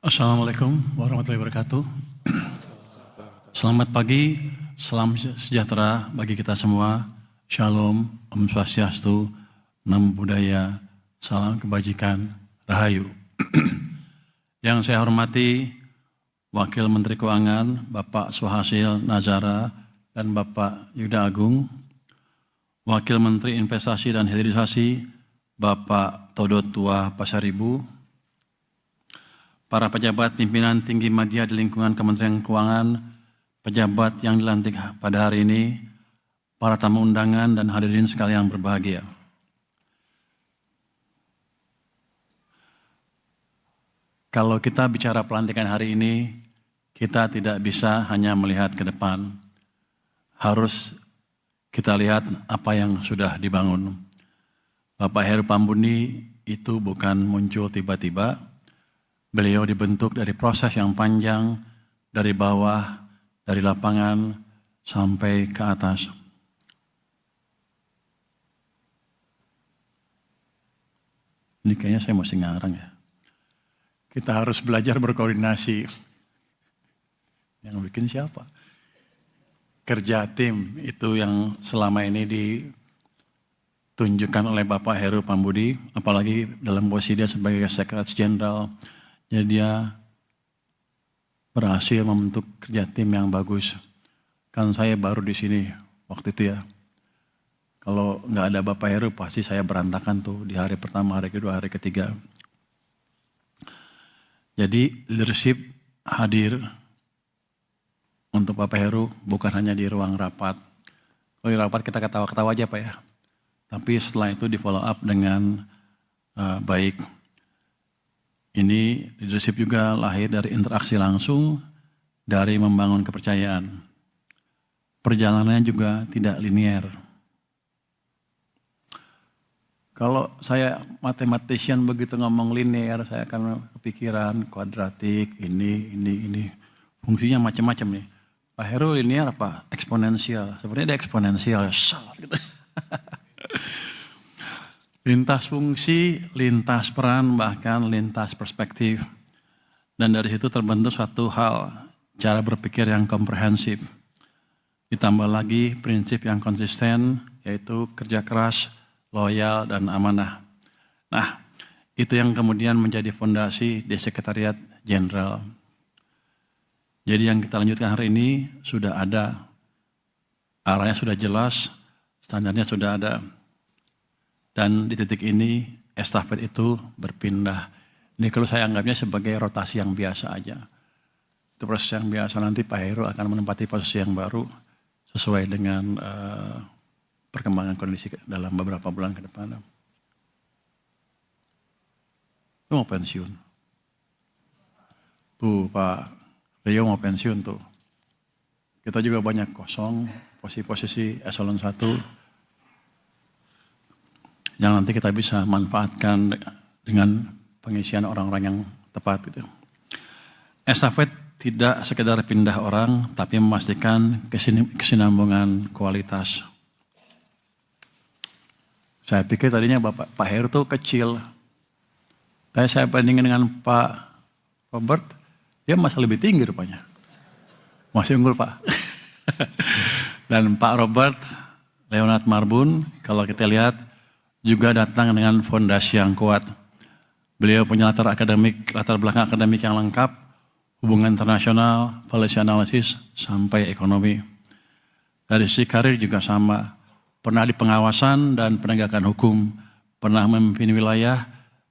Assalamualaikum warahmatullahi wabarakatuh. Selamat pagi, salam sejahtera bagi kita semua. Shalom, Om Swastiastu, Namo Buddhaya, salam kebajikan, Rahayu. Yang saya hormati Wakil Menteri Keuangan Bapak Suhasil Nazara dan Bapak Yuda Agung, Wakil Menteri Investasi dan Hilirisasi Bapak Todot Tua Pasaribu, para pejabat pimpinan tinggi media di lingkungan Kementerian Keuangan, pejabat yang dilantik pada hari ini, para tamu undangan dan hadirin sekalian yang berbahagia. Kalau kita bicara pelantikan hari ini, kita tidak bisa hanya melihat ke depan. Harus kita lihat apa yang sudah dibangun. Bapak Heru Pambudi itu bukan muncul tiba-tiba. Beliau dibentuk dari proses yang panjang, dari bawah, dari lapangan, sampai ke atas. Ini kayaknya saya mesti ngarang ya. Kita harus belajar berkoordinasi. Yang bikin siapa? Kerja tim itu yang selama ini ditunjukkan oleh Bapak Heru Pambudi, apalagi dalam posisi dia sebagai Sekretaris Jenderal. Jadi dia berhasil membentuk kerja tim yang bagus. Kan saya baru di sini waktu itu ya. Kalau nggak ada Bapak Heru pasti saya berantakan tuh di hari pertama, hari kedua, hari ketiga. Jadi leadership hadir untuk Bapak Heru bukan hanya di ruang rapat. Kalau di rapat kita ketawa-ketawa aja Pak ya. Tapi setelah itu di follow up dengan baik. Ini leadership juga lahir dari interaksi langsung, dari membangun kepercayaan. Perjalanannya juga tidak linier. Kalau saya mathematician begitu ngomong linear, saya akan kepikiran kuadratik, ini. Fungsinya macam-macam nih. Pak Heru linear apa? Eksponensial. Sebenarnya dia eksponensial. Salah gitu. Lintas fungsi, lintas peran, bahkan lintas perspektif. Dan dari situ terbentuk suatu hal, cara berpikir yang komprehensif. Ditambah lagi prinsip yang konsisten, yaitu kerja keras, loyal, dan amanah. Nah, itu yang kemudian menjadi fondasi di Sekretariat Jenderal. Jadi yang kita lanjutkan hari ini sudah ada, arahnya sudah jelas, standarnya sudah ada. Dan di titik ini estafet itu berpindah. Ini kalau saya anggapnya sebagai rotasi yang biasa aja. Itu proses yang biasa, nanti Pak Heru akan menempati posisi yang baru sesuai dengan perkembangan kondisi dalam beberapa bulan ke depan. Itu mau pensiun. Tuh Pak Rio mau pensiun tuh. Kita juga banyak kosong posisi-posisi eselon 1. Yang nanti kita bisa manfaatkan dengan pengisian orang-orang yang tepat gitu. Estafet tidak sekedar pindah orang, tapi memastikan kesinambungan kualitas. Saya pikir tadinya Pak Heru tuh kecil. Tapi saya bandingin dengan Pak Robert, dia masih lebih tinggi rupanya. Masih unggul Pak. Dan Pak Robert Leonard Marbun, kalau kita lihat, juga datang dengan fondasi yang kuat. Beliau punya latar belakang akademik yang lengkap, hubungan internasional, policy analysis, sampai ekonomi. Dari sisi karir juga sama, pernah di pengawasan dan penegakan hukum, pernah memimpin wilayah,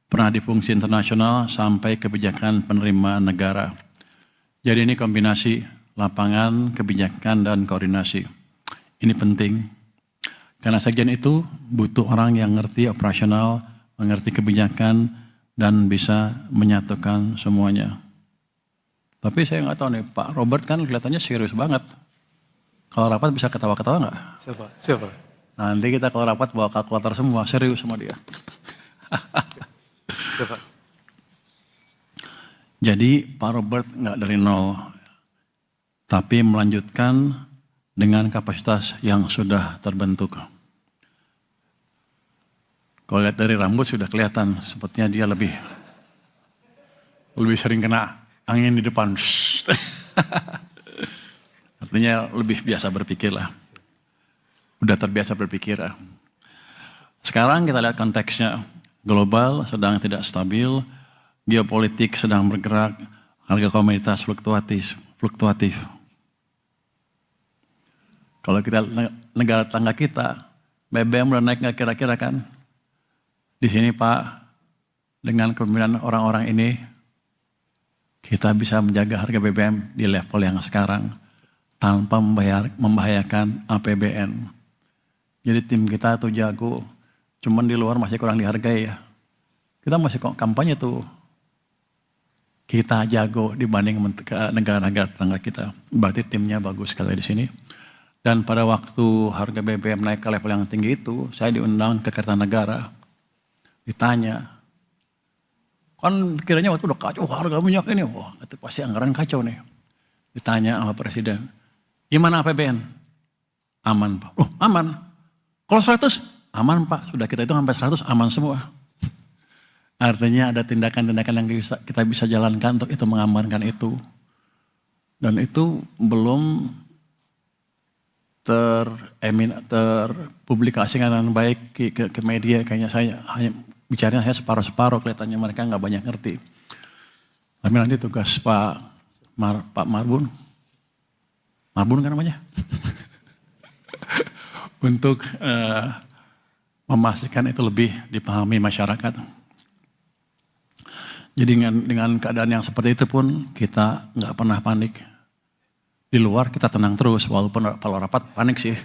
pernah di fungsi internasional, sampai kebijakan penerima negara. Jadi ini kombinasi lapangan, kebijakan, dan koordinasi. Ini penting. Karena sekjen itu butuh orang yang ngerti operasional, mengerti kebijakan, dan bisa menyatukan semuanya. Tapi saya nggak tahu nih, Pak Robert kan kelihatannya serius banget. Kalau rapat bisa ketawa-ketawa nggak? Siapa? Nanti kita kalau rapat bawa kalkulator semua, serius sama dia. Siapa? Jadi Pak Robert nggak dari nol, tapi melanjutkan dengan kapasitas yang sudah terbentuk. Kalau lihat dari rambut sudah kelihatan, sepertinya dia lebih sering kena angin di depan. Artinya lebih biasa berpikir lah. Udah terbiasa berpikir lah. Sekarang kita lihat konteksnya. Global sedang tidak stabil, geopolitik sedang bergerak, harga komoditas fluktuatif. Kalau kita negara tetangga kita, BBM udah naik nggak kira-kira kan? Di sini Pak, dengan kepemimpinan orang-orang ini, kita bisa menjaga harga BBM di level yang sekarang tanpa membahayakan APBN. Jadi tim kita tuh jago, cuman di luar masih kurang dihargai ya. Kita masih kampanye tuh. Kita jago dibanding negara-negara tetangga kita. Berarti timnya bagus sekali di sini. Dan pada waktu harga BBM naik ke level yang tinggi itu, saya diundang ke Kertanegara. Ditanya, kan kiranya waktu udah kacau harga minyak ini. Wah, pasti anggaran kacau nih. Ditanya sama Presiden, gimana APBN? Aman Pak. Oh aman. Kalau 100? Aman Pak. Sudah kita itu sampai 100 aman semua. Artinya ada tindakan-tindakan yang kita bisa jalankan untuk itu mengamankan itu. Dan itu belum terpublikasikan dengan baik ke media. Kayaknya saya hanya bicaranya saya separuh-separuh, kelihatannya mereka nggak banyak ngerti. Tapi nanti tugas Pak Marbun kan namanya, untuk memastikan itu lebih dipahami masyarakat. Jadi dengan keadaan yang seperti itu pun kita nggak pernah panik. Di luar kita tenang terus, walaupun kalau rapat panik sih.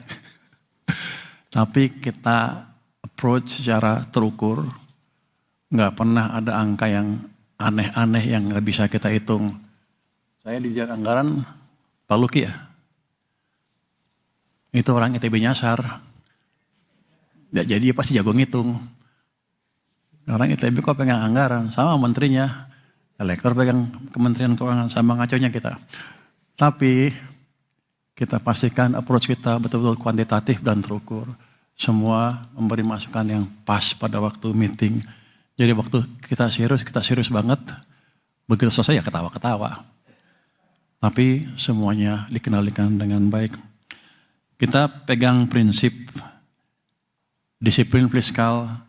Tapi kita approach secara terukur, nggak pernah ada angka yang aneh-aneh yang nggak bisa kita hitung. Saya di anggaran Pak Luki ya, itu orang ITB nyasar. Nggak jadi pasti jago ngitung. Orang ITB kok pegang anggaran, sama menterinya. Elektor pegang Kementerian Keuangan, sama ngaconya kita. Tapi kita pastikan approach kita betul-betul kuantitatif dan terukur. Semua memberi masukan yang pas pada waktu meeting. Jadi waktu kita serius banget. Begitu selesai ya ketawa-ketawa. Tapi semuanya dikendalikan dengan baik. Kita pegang prinsip disiplin fiskal,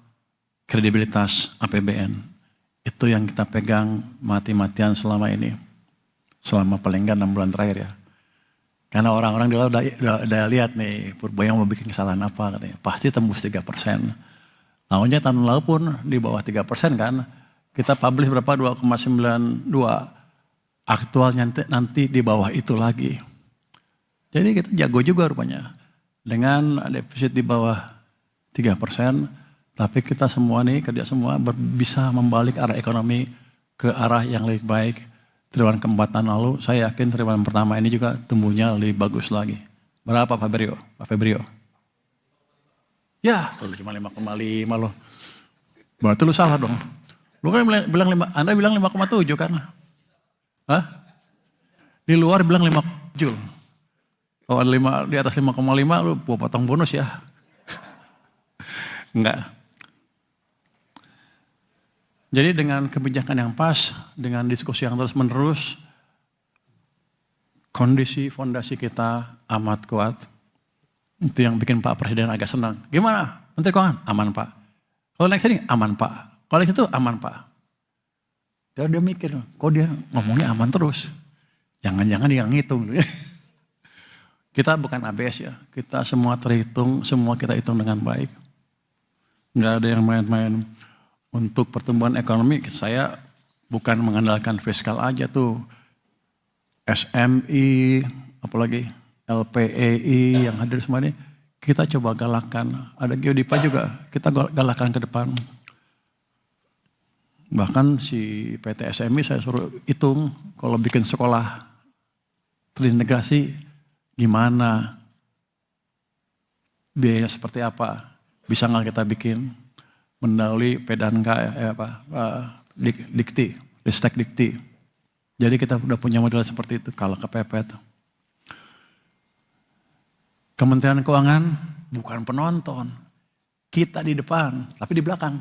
kredibilitas APBN. Itu yang kita pegang mati-matian selama ini. Selama paling enggak 6 bulan terakhir ya. Karena orang-orang udah lihat nih, Purboyong mau bikin kesalahan apa katanya. Pasti tembus 3%. Tahunnya tahun lalu pun di bawah 3% kan. Kita publish berapa? 2,92. Aktualnya nanti di bawah itu lagi. Jadi kita jago juga rupanya. Dengan defisit di bawah 3%. Tapi kita semua nih, kerja semua bisa membalik arah ekonomi ke arah yang lebih baik. Triwulan keempat tahun lalu, saya yakin triwulan pertama ini juga tumbuhnya lebih bagus lagi. Berapa Pak Febrio? Ya, cuma 5,5 loh. Berarti lu salah dong. Lu kan bilang 5, Anda bilang 5,7 kan? Hah? Di luar bilang 5,7. Kalau ada 5, di atas 5,5 lu potong bonus ya. Enggak. Jadi dengan kebijakan yang pas, dengan diskusi yang terus menerus, kondisi fondasi kita amat kuat. Itu yang bikin Pak Presiden agak senang. Gimana? Menteri Keuangan? Aman Pak. Kalau naik sini? Aman Pak. Kalau itu aman Pak. Dia mikir, kok dia ngomongnya aman terus? Jangan-jangan dia ngitung. Kita bukan ABS ya. Kita semua terhitung, semua kita hitung dengan baik. Nggak ada yang main-main. Untuk pertumbuhan ekonomi, saya bukan mengandalkan fiskal aja tuh. SMI, apalagi LPEI yang hadir semua ini, kita coba galakan. Ada Geodipa juga, kita galakan ke depan. Bahkan si PT SMI saya suruh hitung, kalau bikin sekolah terintegrasi, gimana? Biayanya seperti apa? Bisa nggak kita bikin? Mendahului Pedanka Dikti, Ristek Dikti. Jadi kita udah punya model seperti itu kalau kepepet. Kementerian Keuangan bukan penonton. Kita di depan, tapi di belakang.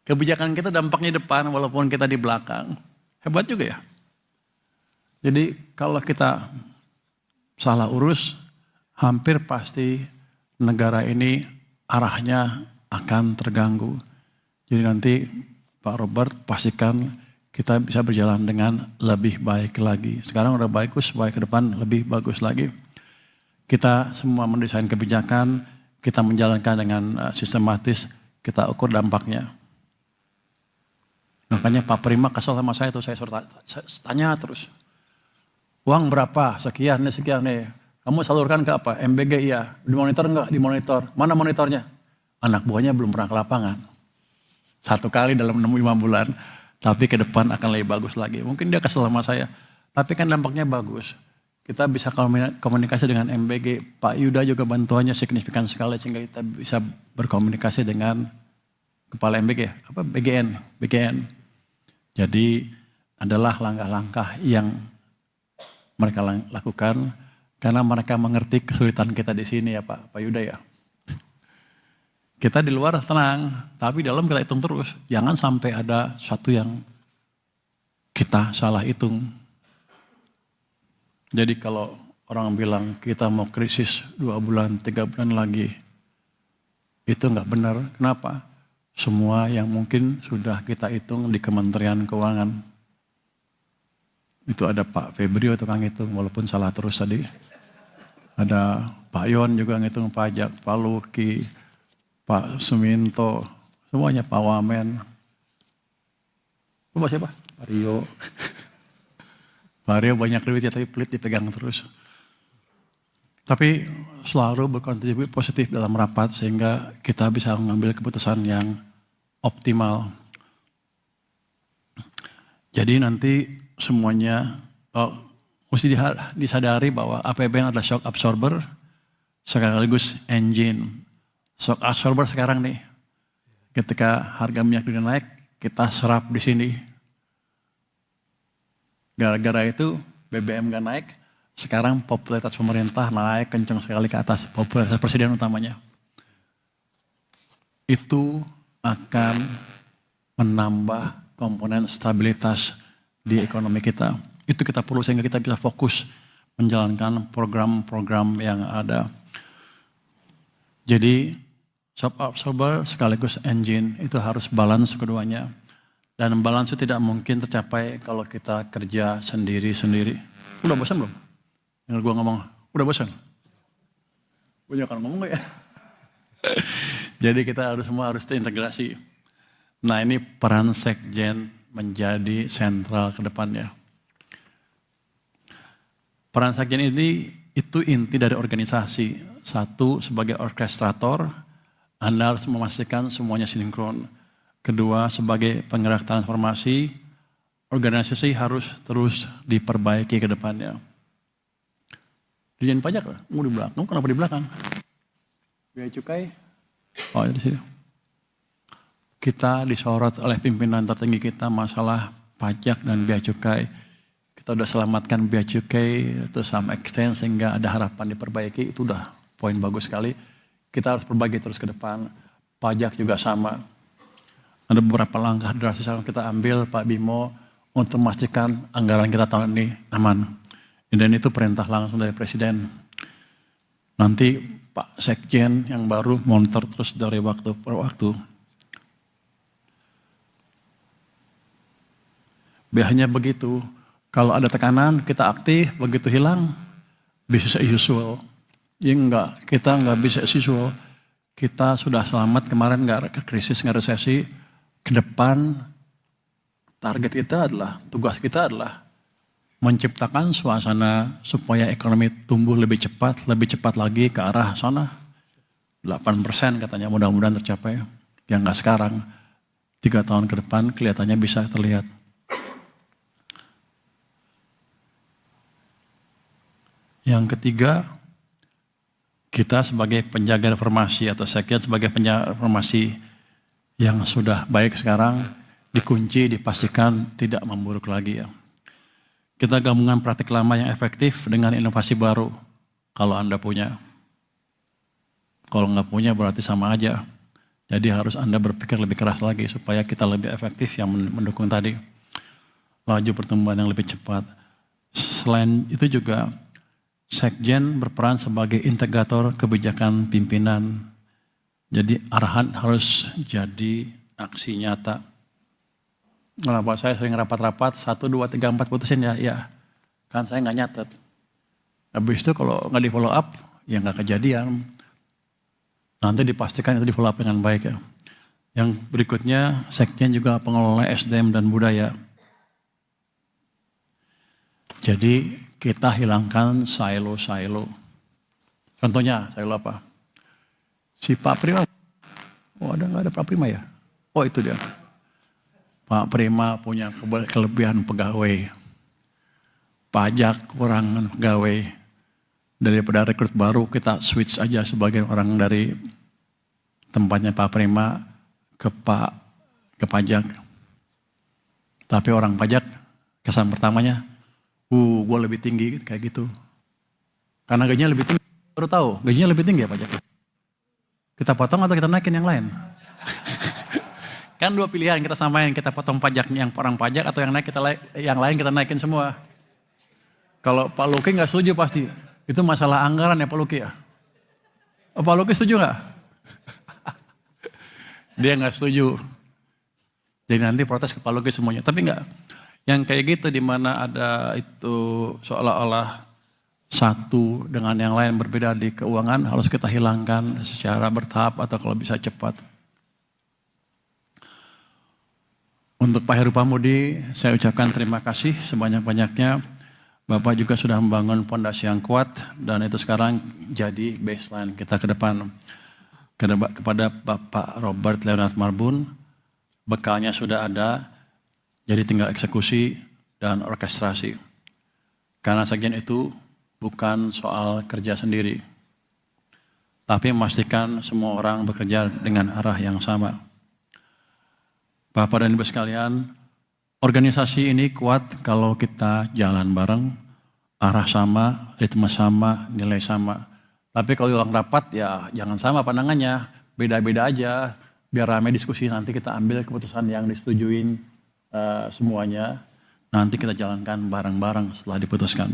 Kebijakan kita dampaknya di depan walaupun kita di belakang. Hebat juga ya. Jadi kalau kita salah urus, hampir pasti negara ini arahnya akan terganggu. Jadi nanti Pak Robert pastikan kita bisa berjalan dengan lebih baik lagi. Sekarang udah bagus, baik ke depan lebih bagus lagi. Kita semua mendesain kebijakan, kita menjalankan dengan sistematis, kita ukur dampaknya. Makanya Pak Prima kesel sama saya tuh, saya tanya terus. Uang berapa? Sekian nih. Kamu salurkan ke apa? MBG iya. Dimonitor enggak? Dimonitor. Mana monitornya? Anak buahnya belum pernah ke lapangan. 1 kali dalam 5 bulan. Tapi ke depan akan lebih bagus lagi. Mungkin dia kesel sama saya. Tapi kan dampaknya bagus. Kita bisa komunikasi dengan MBG. Pak Yuda juga bantuannya signifikan sekali. Sehingga kita bisa berkomunikasi dengan kepala MBG. BGN. Jadi adalah langkah-langkah yang mereka lakukan. Karena mereka mengerti kesulitan kita di sini ya Pak Yuda ya. Kita di luar tenang, tapi dalam kita hitung terus. Jangan sampai ada satu yang kita salah hitung. Jadi kalau orang bilang kita mau krisis 2 bulan, 3 bulan lagi. Itu nggak benar. Kenapa? Semua yang mungkin sudah kita hitung di Kementerian Keuangan. Itu ada Pak Febrio tukang hitung, walaupun salah terus tadi. Ada Pak Yon juga ngitung pajak, Pak Luki, Pak Suminto, semuanya Pak Wamen. Lupa siapa? Pak Rio. Pak Rio banyak duit ya, tapi pelit dipegang terus. Tapi selalu berkontribusi positif dalam rapat sehingga kita bisa mengambil keputusan yang optimal. Jadi nanti semuanya mesti disadari bahwa APBN adalah shock absorber sekaligus engine. Shock absorber sekarang nih, ketika harga minyak dunia naik, kita serap di sini. Gara-gara itu BBM gak naik, sekarang popularitas pemerintah naik kencang sekali ke atas, popularitas presiden utamanya. Itu akan menambah komponen stabilitas di ekonomi kita. Itu kita perlu sehingga kita bisa fokus menjalankan program-program yang ada. Jadi shock absorber sekaligus engine itu harus balance keduanya. Dan balance itu tidak mungkin tercapai kalau kita kerja sendiri-sendiri. Udah bosan belum? Dengar gue ngomong, udah bosan? Banyak kan ngomong gak ya? Jadi kita semua harus terintegrasi. Nah ini peran sekjen menjadi sentral ke depannya. Peran sekjen ini itu inti dari organisasi. Satu, sebagai orkestrator, Anda harus memastikan semuanya sinkron. Kedua, sebagai penggerak transformasi, organisasi harus terus diperbaiki ke depannya. Dirjen pajak lah, mau di belakang, kenapa di belakang? Biaya cukai, oh di sini. Kita disorot oleh pimpinan tertinggi kita masalah pajak dan biaya cukai. Kita udah selamatkan biaya cukai itu sama extend sehingga ada harapan diperbaiki, itu udah poin bagus sekali. Kita harus perbaiki terus ke depan. Pajak juga sama. Ada beberapa langkah drastis yang kita ambil Pak Bimo untuk memastikan anggaran kita tahun ini aman. Dan itu perintah langsung dari Presiden. Nanti Pak Sekjen yang baru monitor terus dari waktu per waktu. Biasanya begitu. Kalau ada tekanan, kita aktif, begitu hilang, bisa usual. Ya enggak, kita enggak bisa usual. Kita sudah selamat kemarin, enggak krisis, enggak resesi. Ke depan, target kita adalah, tugas kita adalah menciptakan suasana supaya ekonomi tumbuh lebih cepat lagi ke arah sana. 8% katanya mudah-mudahan tercapai. Yang enggak sekarang, 3 tahun ke depan kelihatannya bisa terlihat. Yang ketiga, kita sebagai penjaga reformasi atau sekjen sebagai penjaga reformasi yang sudah baik sekarang dikunci, dipastikan tidak memburuk lagi ya. Kita gabungan praktik lama yang efektif dengan inovasi baru kalau Anda punya. Kalau nggak punya berarti sama aja. Jadi harus Anda berpikir lebih keras lagi supaya kita lebih efektif yang mendukung tadi. laju pertumbuhan yang lebih cepat. Selain itu juga Sekjen berperan sebagai integrator kebijakan pimpinan. Jadi arahan harus jadi aksi nyata. Kenapa saya sering rapat-rapat, 1, 2, 3, 4 putusin ya, ya. Kan saya nggak nyatet. Habis itu kalau nggak di follow up, ya nggak kejadian. Nanti dipastikan itu di follow up dengan baik ya. Yang berikutnya, Sekjen juga pengelola SDM dan budaya. Jadi kita hilangkan silo-silo. Contohnya, silo apa? Si Pak Prima, oh nggak ada Pak Prima ya? Oh itu dia. Pak Prima punya kelebihan pegawai. Pajak kurangan pegawai. Daripada rekrut baru, kita switch aja sebagian orang dari tempatnya Pak Prima ke pajak. Tapi orang pajak, kesan pertamanya, gue lebih tinggi kayak gitu. Karena gajinya lebih tinggi, baru tahu gajinya lebih tinggi ya pajak. Kita potong atau kita naikin yang lain? Kan 2 pilihan kita samain, kita potong pajaknya yang orang pajak atau yang lain kita naikin semua. Kalau Pak Luki nggak setuju pasti, itu masalah anggaran ya Pak Luki ya. Oh, Pak Luki setuju nggak? Dia nggak setuju. Jadi nanti protes ke Pak Luki semuanya, tapi nggak. Yang kayak gitu di mana ada itu seolah-olah satu dengan yang lain berbeda di keuangan harus kita hilangkan secara bertahap atau kalau bisa cepat. Untuk Pak Heru Pambudi, saya ucapkan terima kasih sebanyak-banyaknya. Bapak juga sudah membangun fondasi yang kuat dan itu sekarang jadi baseline kita ke depan. Kepada Bapak Robert Leonard Marbun, bekalnya sudah ada, jadi tinggal eksekusi dan orkestrasi. Karena sekjen itu bukan soal kerja sendiri, tapi memastikan semua orang bekerja dengan arah yang sama. Bapak dan Ibu sekalian, organisasi ini kuat kalau kita jalan bareng, arah sama, ritme sama, nilai sama. Tapi kalau orang rapat ya jangan sama pandangannya, beda-beda aja, biar ramai diskusi nanti kita ambil keputusan yang disetujuin semuanya, nanti kita jalankan bareng-bareng setelah diputuskan.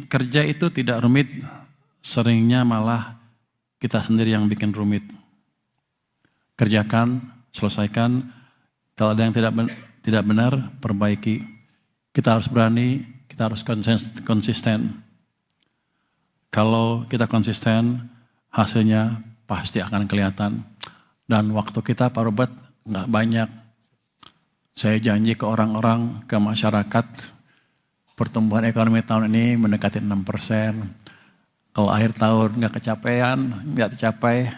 Kerja itu tidak rumit, seringnya malah kita sendiri yang bikin rumit. Kerjakan, selesaikan, kalau ada yang tidak benar, perbaiki. Kita harus berani, kita harus konsisten. Kalau kita konsisten, hasilnya pasti akan kelihatan. Dan waktu kita Pak Robert nggak banyak. Saya janji ke orang-orang, ke masyarakat, pertumbuhan ekonomi tahun ini mendekati 6%. Kalau akhir tahun nggak tercapai,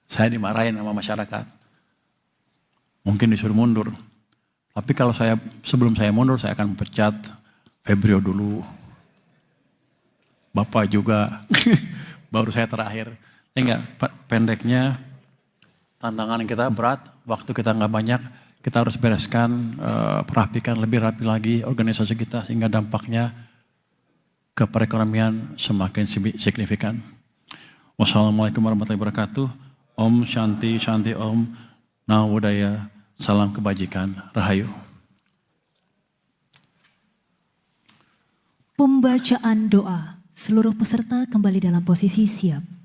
saya dimarahin sama masyarakat. Mungkin disuruh mundur. Tapi kalau sebelum saya mundur, saya akan pecat Febrio dulu. Bapak juga, baru saya terakhir. Enggak, pendeknya tantangan kita berat, waktu kita nggak banyak, kita harus bereskan, perapikan lebih rapi lagi organisasi kita sehingga dampaknya ke perekonomian semakin signifikan. Wassalamualaikum warahmatullahi wabarakatuh. Om Shanti Shanti Om Namo Buddhaya. Salam kebajikan. Rahayu. Pembacaan doa. Seluruh peserta kembali dalam posisi siap.